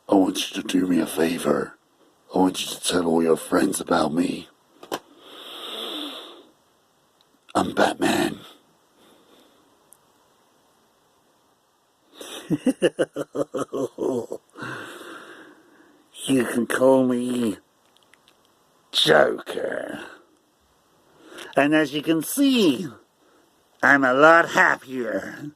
I want you to do me a favor. I want you to tell all your friends about me. I'm Batman. You can call me Joker. And as you can see, I'm a lot happier.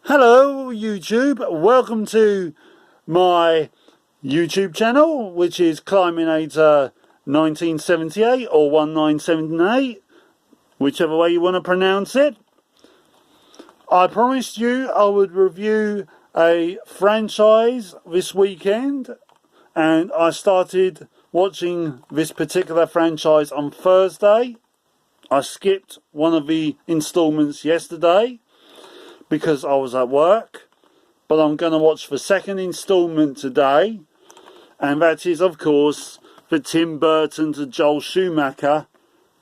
Hello YouTube, welcome to my YouTube channel, which is Climbinator 1978 or 1978, whichever way you want to pronounce it. I promised you I would review a franchise this weekend, and I started watching this particular franchise on Thursday. I skipped one of the installments yesterday because I was at work, but I'm going to watch the second installment today, and that is, of course, the Tim Burton to Joel Schumacher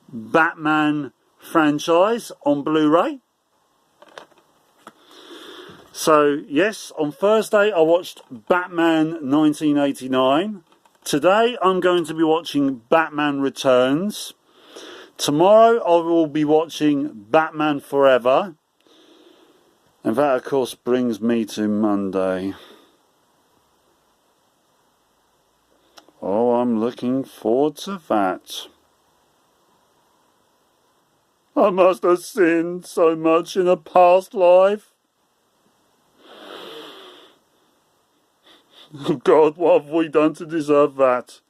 Batman franchise on Blu-ray. So yes, on Thursday I watched Batman 1989. Today I'm going to be watching Batman Returns. Tomorrow I will be watching Batman Forever. And that, of course, brings me to Monday. Oh, I'm looking forward to that. I must have sinned so much in a past life. Oh God, what have we done to deserve that?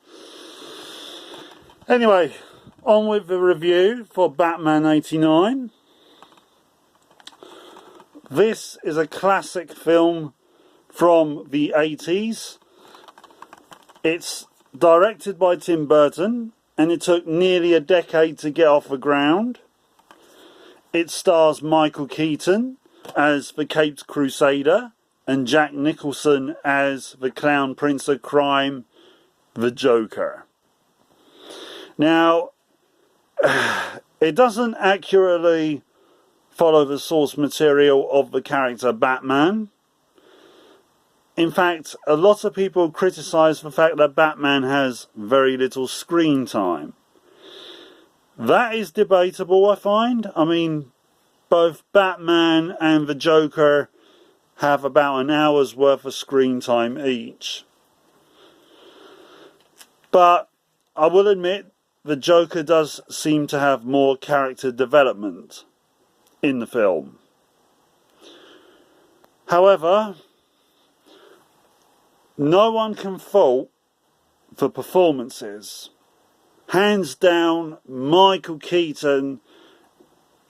Anyway, on with the review for Batman 89. This is a classic film from the 80s. It's directed by Tim Burton, and it took nearly a decade to get off the ground. It stars Michael Keaton as the Caped Crusader and Jack Nicholson as the Clown Prince of Crime, the Joker. Now, it doesn't accurately follow the source material of the character Batman. In fact, a lot of people criticise the fact that Batman has very little screen time. That is debatable, I find. I mean, both Batman and the Joker have about an hour's worth of screen time each. But I will admit, the Joker does seem to have more character development in the film. However, no one can fault the performances. Hands down, Michael Keaton,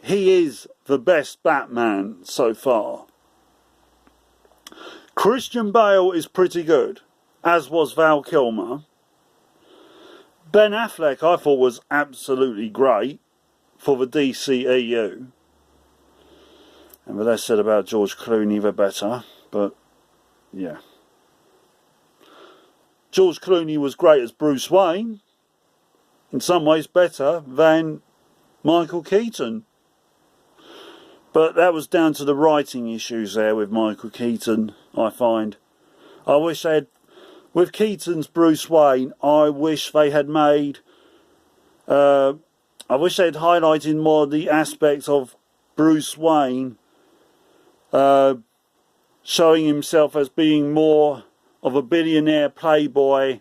he is the best Batman so far. Christian Bale is pretty good, as was Val Kilmer. Ben Affleck I thought was absolutely great for the DCEU. And the less said about George Clooney, the better. But, yeah. George Clooney was great as Bruce Wayne. In some ways better than Michael Keaton. But that was down to the writing issues there with Michael Keaton, I find. I wish they had... With Keaton's Bruce Wayne, I wish they had made... I wish they had highlighted more the aspects of Bruce Wayne showing himself as being more of a billionaire playboy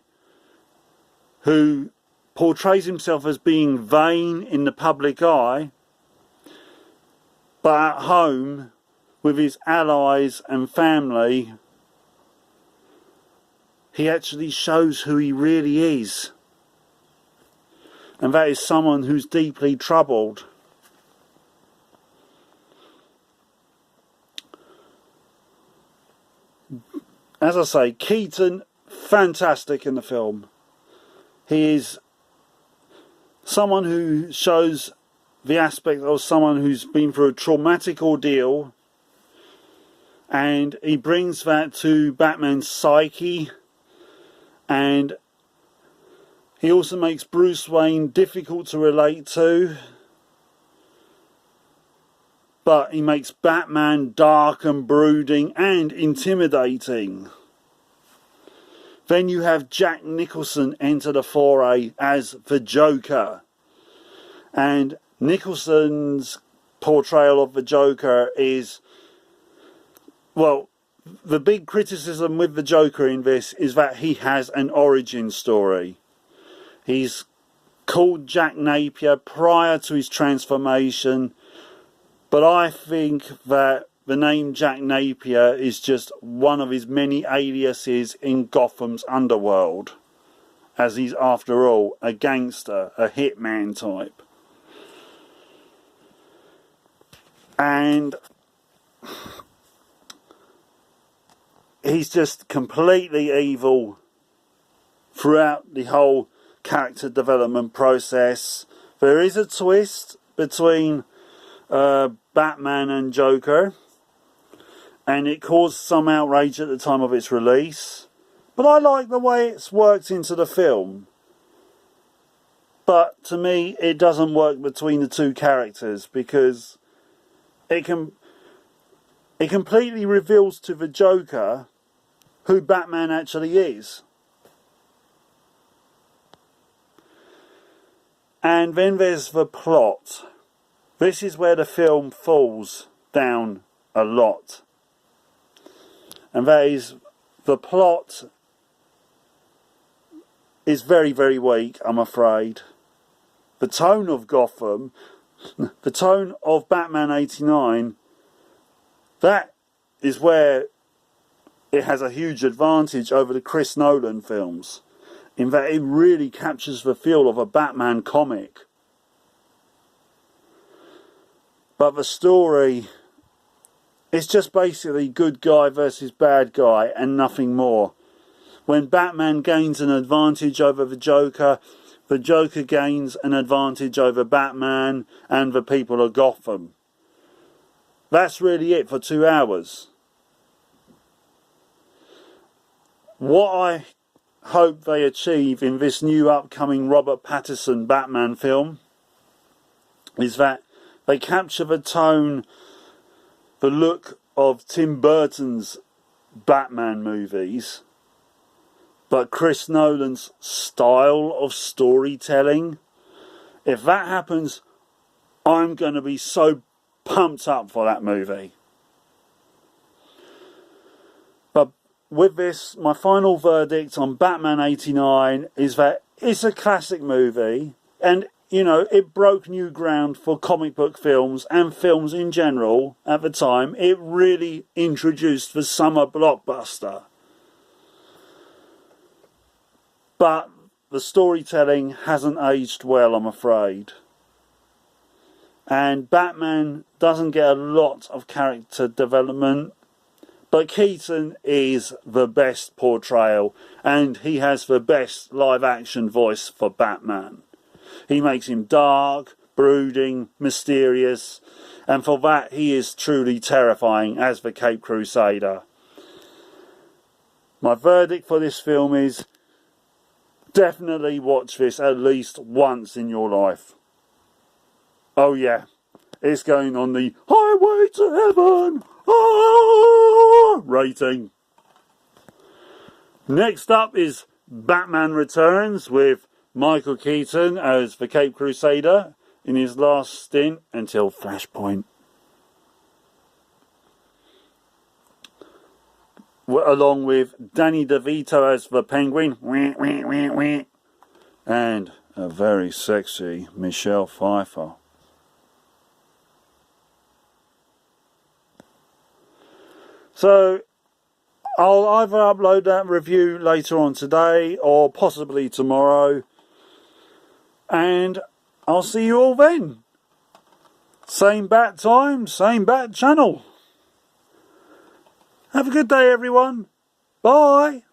who portrays himself as being vain in the public eye, but at home with his allies and family he actually shows who he really is, and that is someone who's deeply troubled. As I say, Keaton, fantastic in the film. He is someone who shows the aspect of someone who's been through a traumatic ordeal and he brings that to Batman's psyche, and he also makes Bruce Wayne difficult to relate to, but he makes Batman dark and brooding and intimidating. Then you have Jack Nicholson enter the foray as the Joker, and Nicholson's portrayal of the Joker is, well, the big criticism with the Joker in this is that he has an origin story. He's called Jack Napier prior to his transformation, but I think that the name Jack Napier is just one of his many aliases in Gotham's underworld, as he's, after all, a gangster, a hitman type. And he's just completely evil throughout the whole character development process. There is a twist between Batman and Joker, and it caused some outrage at the time of its release, but I like the way it's worked into the film. But to me, it doesn't work between the two characters, because it completely reveals to the Joker who Batman actually is. And then there's the plot. This is where the film falls down a lot. And that is, the plot is very, very weak, I'm afraid. The tone of Gotham, the tone of Batman 89, that is where it has a huge advantage over the Chris Nolan films, in that it really captures the feel of a Batman comic. But the story is just basically good guy versus bad guy and nothing more. When Batman gains an advantage over the Joker gains an advantage over Batman and the people of Gotham. That's really it for 2 hours. What I hope they achieve in this new upcoming Robert Pattinson Batman film is that they capture the tone, the look of Tim Burton's Batman movies, but Chris Nolan's style of storytelling. If that happens, I'm going to be so pumped up for that movie. But with this, my final verdict on Batman 89 is that it's a classic movie, and you know, it broke new ground for comic book films and films in general at the time. It really introduced the summer blockbuster. But the storytelling hasn't aged well, I'm afraid. And Batman doesn't get a lot of character development, but Keaton is the best portrayal, and he has the best live action voice for Batman. He makes him dark, brooding, mysterious, and for that he is truly terrifying as the Caped Crusader. My verdict for this film is, definitely watch this at least once in your life. Oh yeah, it's going on the Highway to Heaven rating. Next up is Batman Returns with Michael Keaton as the Caped Crusader in his last stint until Flashpoint. Along with Danny DeVito as the Penguin, and a very sexy Michelle Pfeiffer. So I'll either upload that review later on today or possibly tomorrow, and I'll see you all then. Same bat time, same bat channel. Have a good day, everyone. Bye.